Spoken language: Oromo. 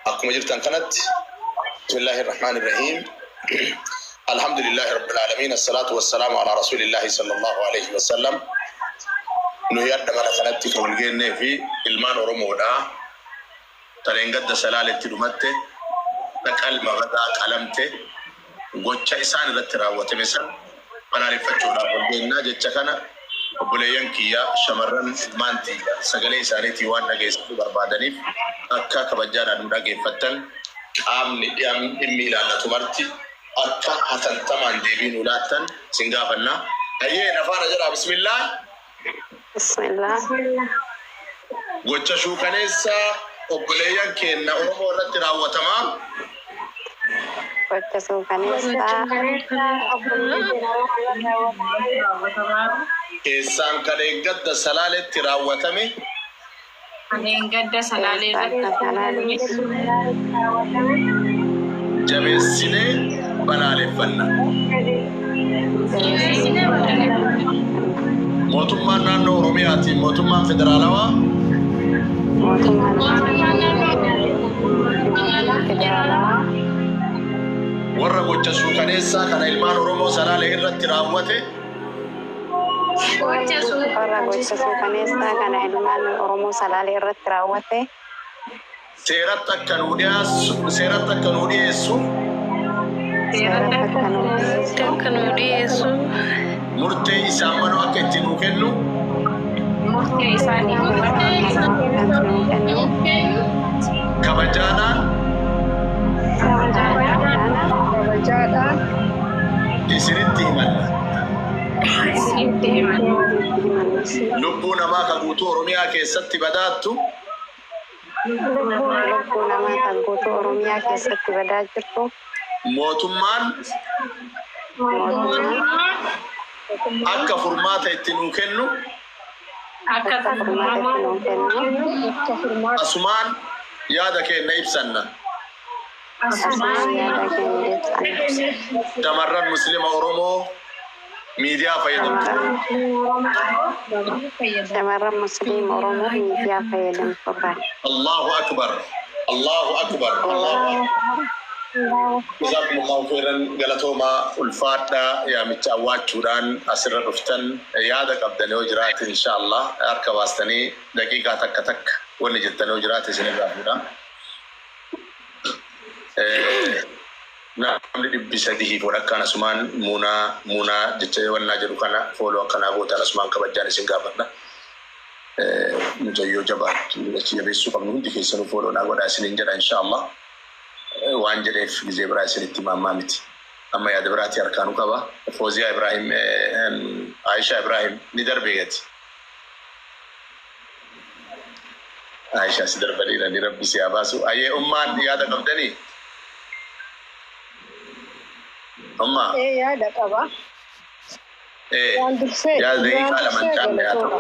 أكو مجرتان كانت. بسم الله الرحمن الرحيم. الحمد لله رب العالمين، الصلاة والسلام على رسول الله صلى الله عليه وسلم. نهيار دمنا كانت كولجين في المان ورمودا ترينجد سلالة تلمته نقل مغدا كلامته gocha isaan irratti raawwate mesan balaaleffachuudhaaf walgeenyaa jecha kana obboleeyyan kiyya shamarran ilmaantii sagalee isaaniitii waan dhageessuu barbaadaniif akka kabajaadhaan nu dhageeffattan qaamni dhimmi ilaallatu marti akka hatantamaan deebii nu laattan sin gaafannaa. Hayyee nafaana jedhaa bismillah. Gocha shuukaneessa obboleeyyan keenna Oromoo irratti raawwatamaa Kesan kadenggadda salaletti raawwatame kadenggadda salaletti jabeessine balaaleffanna. Mootummaan naannoo Oromiyaati mootummaan federaalawaa warra gocha shuukaneessa kana ilmaan Oromoo salaalee irratti raawwate seeratti akka nuu dhiyeessu murtee isaan manuu akka itti nuu kennu kabajaadhaan isinitti himanna. Lubbuu namaa kan guutuu Oromiyaa keessatti badaattu mootummaan akka furmaata itti nuu kennu asumaan yaada keenya ibsanna. Shamarran Muslima Oromoo miidiyaa fayyadamtu. Allahu akbar. Allahu akbar. Jazakumullahu khairan. Galatoma ulfaadha yaa michaawachuudhaan asirra dhuftan yaada qabdanii yoo jiraate inshallah harka baastanii daqiiqaa takka takka wanni jettanii yoo jiraate isinirraa fuudha. Namni dhibbi sadii fuudha akkana sumaan muunaa jecha wannaa jedhu kana fooloo akkanaa gootan asumaan kabajaan isin gaafadha. Mucayyoo jabaattu achi jabeessuu qabnu hundi keessanuu fooloo naa godhaa isiniin jedha inshallah. Waan jedheef gizee biraa isinitti maammaa miti. Amma yaada biraatti harkaanuu qaba. Fooziyaa Ibrahim Aisha Ibrahim ni darbeeti. Aisha si darbaniira ni rabbi si abaasu. Ayyee ummaan yaada qabdanii? Amma yaada qaba. Yaada deeqaa lamaan caallee haa ta'u.